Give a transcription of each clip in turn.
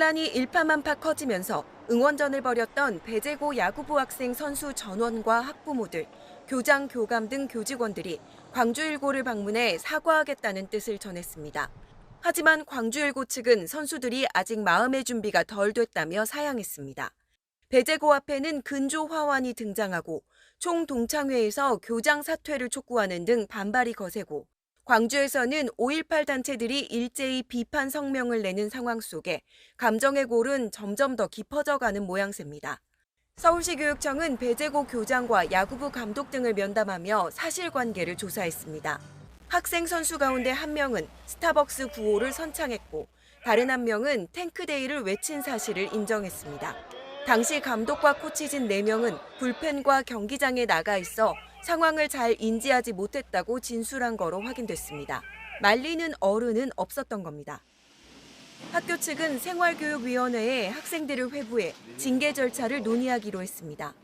논란이 일파만파 커지면서 응원전을 벌였던 배제고 야구부 학생 선수 전원과 학부모들, 교장, 교감 등 교직원들이 광주일고를 방문해 사과하겠다는 뜻을 전했습니다. 하지만 광주일고 측은 선수들이 아직 마음의 준비가 덜 됐다며 사양했습니다. 배제고 앞에는 근조 화환이 등장하고 총동창회에서 교장 사퇴를 촉구하는 등 반발이 거세고 광주에서는 5.18 단체들이 일제히 비판 성명을 내는 상황 속에 감정의 골은 점점 더 깊어져가는 모양새입니다. 서울시 교육청은 배제고 교장과 야구부 감독 등을 면담하며 사실관계를 조사했습니다. 학생 선수 가운데 한 명은 스타벅스 구호를 선창했고 다른 한 명은 탱크데이를 외친 사실을 인정했습니다. 당시 감독과 코치진 4명은 불펜과 경기장에 나가 있어 상황을 잘 인지하지 못했다고 진술한 거로 확인됐습니다. 말리는 어른은 없었던 겁니다. 학교 측은 생활교육위원회에 학생들을 회부해 징계 절차를 논의하기로 했습니다.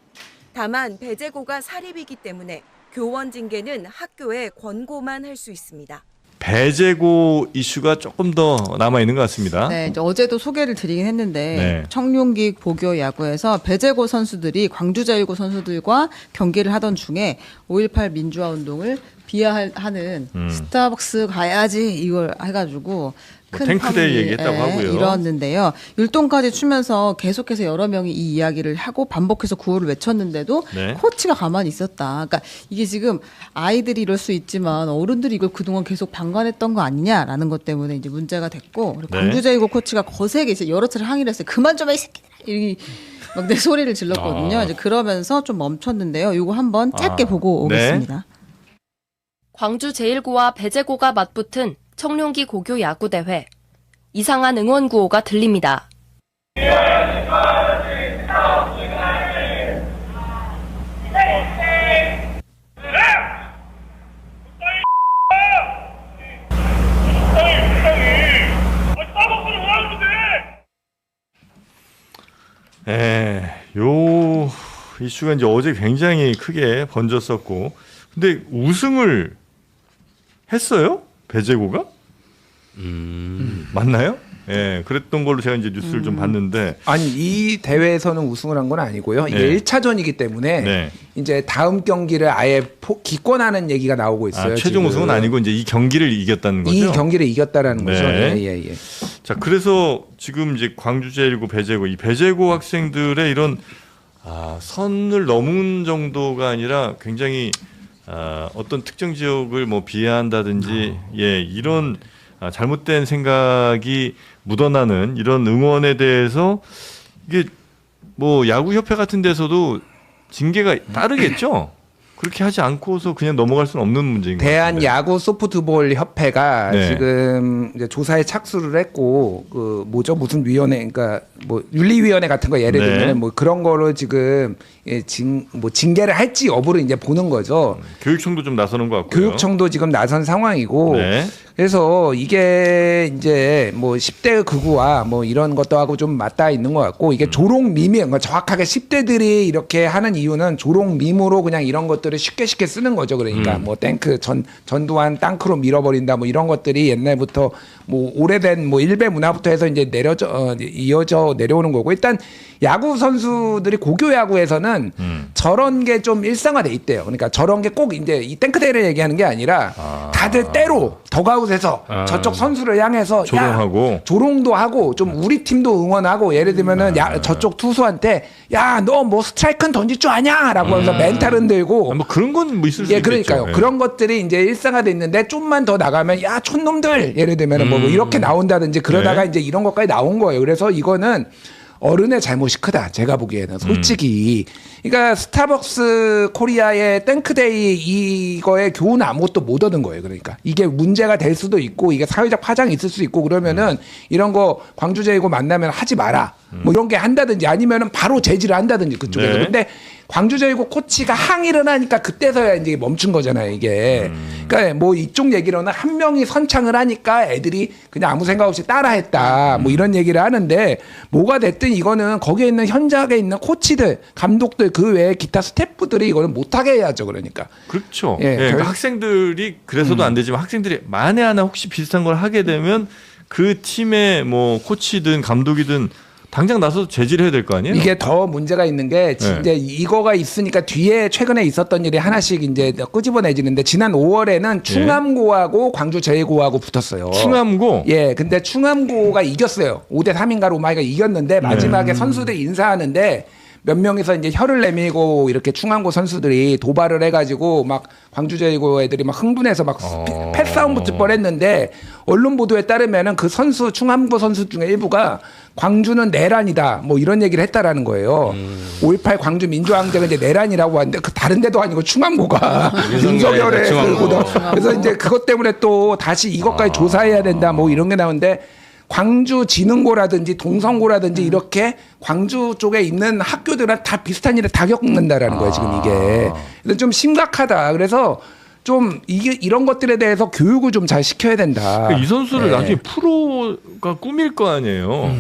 다만 배제고가 사립이기 때문에 교원 징계는 학교에 권고만 할 수 있습니다. 배제고 이슈가 조금 더 남아있는 것 같습니다. 네, 이제 어제도 소개를 드리긴 했는데 네. 청룡기 보교 야구에서 배제고 선수들이 광주자유고 선수들과 경기를 하던 중에 5.18 민주화 운동을 비하하는 스타벅스 가야지 이걸 해가지고 큰 탱크데이 얘기했다고 하고요. 이뤘는데요. 율동까지 추면서 계속해서 여러 명이 이 이야기를 하고 반복해서 구호를 외쳤는데도 네. 코치가 가만히 있었다. 그러니까 이게 지금 아이들이 이럴 수 있지만 어른들이 이걸 그동안 계속 방관했던 거 아니냐라는 것 때문에 이제 문제가 됐고 그리고 네. 광주제이고 코치가 거세게 이제 여러 차례 항의를 했어요. 그만 좀 해 이 새끼들. 막 내 소리를 질렀거든요. 이제 그러면서 좀 멈췄는데요. 이거 한번 짧게 보고 오겠습니다. 네. 광주 제1고와 배제고가 맞붙은 청룡기 고교 야구대회. 이상한 응원 구호가 들립니다. 요 이슈가 이제 어제 굉장히 크게 번졌었고, 근데 우승을 했어요? 배제고가? 맞나요? 예, 그랬던 걸로 제가 이제 뉴스를 좀 봤는데. 아니 이 대회에서는 우승을 한 건 아니고요. 이게 네. 1차전이기 때문에 네. 이제 다음 경기를 아예 기권하는 얘기가 나오고 있어요. 최종 지금. 우승은 아니고 이제 이 경기를 이겼다는 거죠. 이 경기를 이겼다라는 네. 거죠. 예. 자, 그래서 지금 이제 광주제일고 배제고 이 배제고 학생들의 이런 선을 넘은 정도가 아니라 굉장히 어떤 특정 지역을 뭐 비하한다든지 이런 잘못된 생각이 묻어나는 이런 응원에 대해서 이게 뭐 야구협회 같은 데서도 징계가 따르겠죠. 그렇게 하지 않고서 그냥 넘어갈 수는 없는 문제인 것 같아요. 대한 야구 소프트볼 협회가 네. 지금 이제 조사에 착수를 했고 그 뭐죠 무슨 위원회 그러니까 뭐 윤리위원회 같은 거 예를 네. 들면 뭐 그런 거로 지금 징계를 할지 여부를 이제 보는 거죠. 교육청도 좀 나서는 것 같고요. 교육청도 지금 나선 상황이고 네. 그래서 이게 이제 뭐 10대 극우와 뭐 이런 것도 하고 좀 맞닿아 있는 것 같고 이게 조롱 밈이 그러니까 정확하게 10대들이 이렇게 하는 이유는 조롱 밈으로 그냥 이런 것들을 쉽게 쓰는 거죠. 그러니까 뭐 탱크 전두환 땅크로 밀어버린다 뭐 이런 것들이 옛날부터 뭐 오래된 뭐 일베 문화부터 해서 이제 이어져 내려오는 거고 일단 야구 선수들이 고교 야구에서는 저런 게 좀 일상화돼 있대요. 그러니까 저런 게 꼭 이제 이 탱크대를 얘기하는 게 아니라 다들 때로 덕아웃에서 저쪽 선수를 향해서 조롱하고 조롱도 하고 좀 우리 팀도 응원하고 예를 들면은 저쪽 투수한테 야 너 뭐 스트라이크는 던질 줄 아냐라고 하면서 멘탈 흔들고 뭐 그런 건 뭐 있을 수 있겠죠. 그러니까요. 예. 그런 것들이 이제 일상화돼 있는데 좀만 더 나가면 야 촌놈들 예를 들면은 뭐 이렇게 나온다든지 그러다가 네. 이제 이런 것까지 나온 거예요. 그래서 이거는 어른의 잘못이 크다. 제가 보기에는 솔직히. 그러니까 스타벅스 코리아의 땡크데이 이거에 교훈 아무것도 못 얻은 거예요. 그러니까 이게 문제가 될 수도 있고 이게 사회적 파장이 있을 수 있고 그러면은 이런 거 광주제이고 만나면 하지 마라. 뭐 이런 게 한다든지 아니면은 바로 제지를 한다든지 그쪽에서. 네. 근데 광주제이고 코치가 항의를 하니까 그때서야 이제 멈춘 거잖아요. 이게. 그러니까 뭐 이쪽 얘기로는 한 명이 선창을 하니까 애들이 그냥 아무 생각 없이 따라했다. 뭐 이런 얘기를 하는데 뭐가 됐든 이거는 거기에 있는 현장에 있는 코치들, 감독들 그 외에 기타 스태프들이 이거는 못하게 해야죠. 그러니까. 그렇죠. 예, 그러니까 학생들이 그래서도 안 되지만 학생들이 만에 하나 혹시 비슷한 걸 하게 되면 그 팀의 뭐 코치든 감독이든 당장 나서서 제지를 해야 될 거 아니에요? 이게 더 문제가 있는 게 이제 이거가 있으니까 뒤에 최근에 있었던 일이 하나씩 이제 끄집어내지는데 지난 5월에는 충암고하고 광주제일고하고 붙었어요. 충암고? 예, 근데 충암고가 이겼어요. 5대 3인가 로마이가 이겼는데 마지막에 선수들이 인사하는데 몇 명이서 이제 혀를 내밀고 이렇게 충암고 선수들이 도발을 해가지고 막 광주제일고 애들이 막 흥분해서 막 패싸움 붙을 뻔했는데 언론 보도에 따르면은 그 선수 충암고 선수 중에 일부가 광주는 내란이다 뭐 이런 얘기를 했다라는 거예요. 5.18 광주 민주항쟁은 이제 내란이라고 하는데 그 다른 데도 아니고 충암고가 윤석열의 그래서 이제 그것 때문에 또 다시 이것까지 조사해야 된다 뭐 이런 게 나오는데. 광주 진흥고라든지 동성고라든지 이렇게 광주 쪽에 있는 학교들은 다 비슷한 일을 다 겪는다라는 거예요 지금 이게. 그래서 좀 심각하다. 그래서 좀 이게 이런 것들에 대해서 교육을 좀 잘 시켜야 된다. 그러니까 이 선수를 나중에 프로가 꿈일 거 아니에요.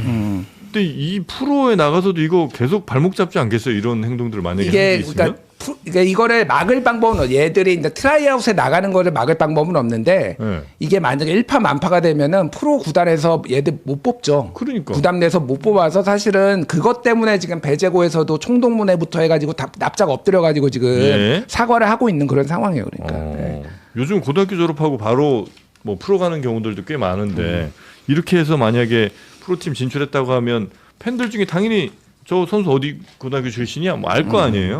근데 이 프로에 나가서도 이거 계속 발목 잡지 않겠어요? 이런 행동들을 만약에 이게 하는 게 있으면? 그러니까 이거를 막을 방법은 얘들이 이제 트라이아웃에 나가는 거를 막을 방법은 없는데 이게 만약에 일파만파가 되면은 프로 구단에서 얘들 못 뽑죠. 그러니까. 부담 내서 못 뽑아서 사실은 그것 때문에 지금 배제고에서도 총동문회부터 해가지고 납작 엎드려가지고 지금 사과를 하고 있는 그런 상황이에요. 그러니까. 요즘 고등학교 졸업하고 바로 뭐 프로 가는 경우들도 꽤 많은데 이렇게 해서 만약에 프로팀 진출했다고 하면 팬들 중에 당연히 저 선수 어디 고등학교 출신이야? 뭐 알 거 아니에요.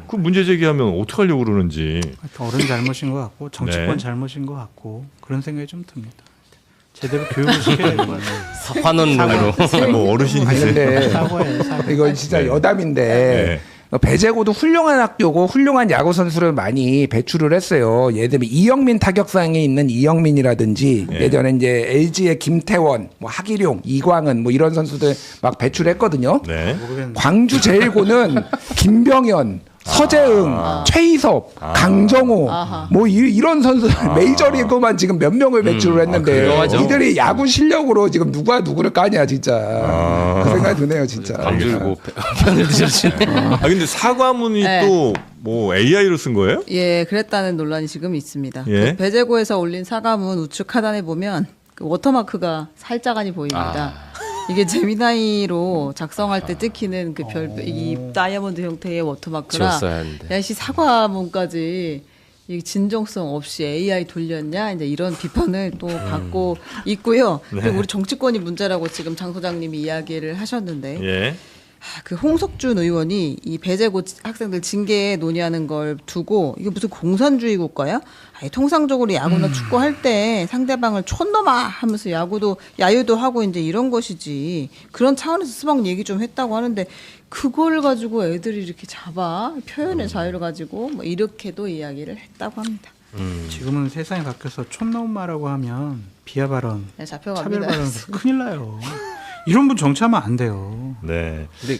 그 문제 제기하면 어떻게 하려고 그러는지. 어른 잘못인 것 같고 정치권 잘못인 것 같고 그런 생각이 좀 듭니다. 제대로 교육을 시켜야 되는 거예요. 환원론으로. 뭐 어르신이세요. 근데 사과예요. 이건 진짜 여담인데 배제고도 훌륭한 학교고 훌륭한 야구 선수를 많이 배출을 했어요. 예를 들면 이영민 타격상에 있는 이영민이라든지 예전에 이제 LG의 김태원, 뭐 하기룡, 이광은 뭐 이런 선수들 막 배출했거든요. 광주 제일고는 김병현, 서재응, 최희섭, 강정호 뭐 이런 선수들 메이저리그만 지금 몇 명을 배출을 했는데 이들이 야구 실력으로 지금 누가 누구를 까냐 진짜 그 생각이 드네요 진짜. 광주고 편을 드셨시네. 근데 사과문이 또 뭐 AI로 쓴 거예요? 예, 그랬다는 논란이 지금 있습니다. 예? 그 배제고에서 올린 사과문 우측 하단에 보면 그 워터마크가 살짝하니 보입니다. 이게 제미나이로 작성할 때 찍히는 그 이 다이아몬드 형태의 워터마크라 지웠어야 하는데. 야시 사과문까지 이 진정성 없이 AI 돌렸냐 이제 이런 비판을 또 받고 있고요. 그리고 우리 정치권이 문제라고 지금 장 소장님이 이야기를 하셨는데 그 홍석준 의원이 이 배제고 학생들 징계 논의하는 걸 두고 이게 무슨 공산주의 국가야? 아니, 통상적으로 야구나 축구 할 때 상대방을 촌놈아 하면서 야유도 하고 이제 이런 것이지 그런 차원에서 스방 얘기 좀 했다고 하는데 그걸 가지고 애들이 이렇게 잡아 표현의 자유를 가지고 뭐 이렇게도 이야기를 했다고 합니다. 지금은 세상이 바뀌어서 촌놈마라고 하면 비하 발언, 네, 차별 잡혀갑니다. 발언 큰일 나요. 이런 분 정치하면 안 돼요. 네. 근데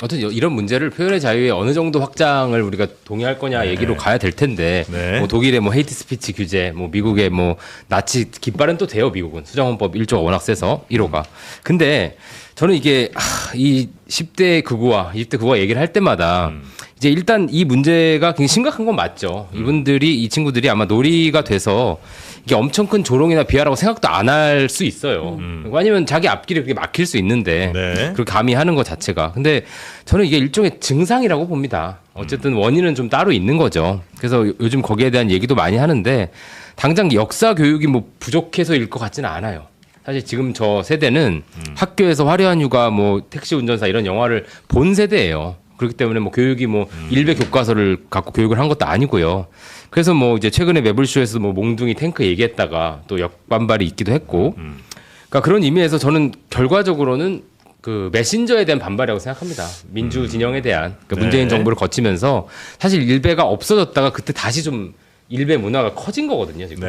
어떤 이런 문제를 표현의 자유에 어느 정도 확장을 우리가 동의할 거냐 얘기로 가야 될 텐데 뭐 독일의 뭐 헤이트 스피치 규제, 뭐 미국의 뭐 나치 깃발은 또 돼요. 미국은 수정헌법 1조가 워낙 세서 1호가. 근데 저는 이게 이 10대 극우와 20대 극우와 얘기를 할 때마다 이제 일단 이 문제가 굉장히 심각한 건 맞죠. 이 친구들이 아마 놀이가 돼서 이게 엄청 큰 조롱이나 비하라고 생각도 안 할 수 있어요. 아니면 자기 앞길에 그렇게 막힐 수 있는데 그렇게 감히 하는 것 자체가. 근데 저는 이게 일종의 증상이라고 봅니다. 어쨌든 원인은 좀 따로 있는 거죠. 그래서 요즘 거기에 대한 얘기도 많이 하는데 당장 역사 교육이 뭐 부족해서일 것 같지는 않아요. 사실 지금 저 세대는 학교에서 화려한 휴가, 뭐 택시 운전사 이런 영화를 본 세대예요. 그렇기 때문에 뭐 교육이 뭐 일베 교과서를 갖고 교육을 한 것도 아니고요. 그래서 뭐 이제 최근에 매블쇼에서 뭐 몽둥이 탱크 얘기했다가 또 역반발이 있기도 했고, 그러니까 그런 의미에서 저는 결과적으로는 그 메신저에 대한 반발이라고 생각합니다. 민주 진영에 대한 그러니까 문재인 정부를 거치면서 사실 일베가 없어졌다가 그때 다시 좀 일베 문화가 커진 거거든요. 지금.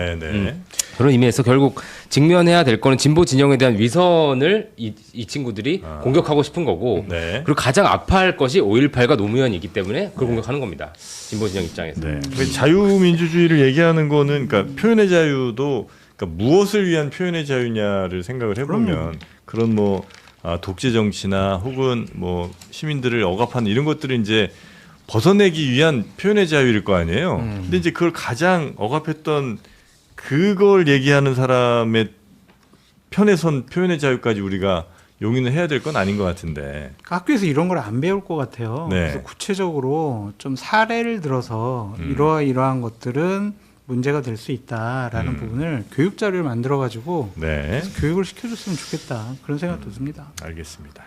그런 의미에서 결국 직면해야 될 거는 진보 진영에 대한 위선을 이 친구들이 공격하고 싶은 거고 그리고 가장 아파할 것이 5.18과 노무현이기 때문에 그걸 공격하는 겁니다. 진보 진영 입장에서. 자유민주주의를 얘기하는 거는 그러니까 표현의 자유도 그러니까 무엇을 위한 표현의 자유냐를 생각을 해보면 그런 뭐 독재 정치나 혹은 뭐 시민들을 억압하는 이런 것들을 이제 벗어내기 위한 표현의 자유일 거 아니에요. 근데 이제 그걸 가장 억압했던 그걸 얘기하는 사람의 편에선 표현의 자유까지 우리가 용인을 해야 될 건 아닌 것 같은데. 학교에서 이런 걸 안 배울 것 같아요. 네. 그래서 구체적으로 좀 사례를 들어서 이러한 것들은 문제가 될 수 있다라는 부분을 교육 자료를 만들어 가지고 네. 교육을 시켜줬으면 좋겠다 그런 생각도 듭니다. 알겠습니다.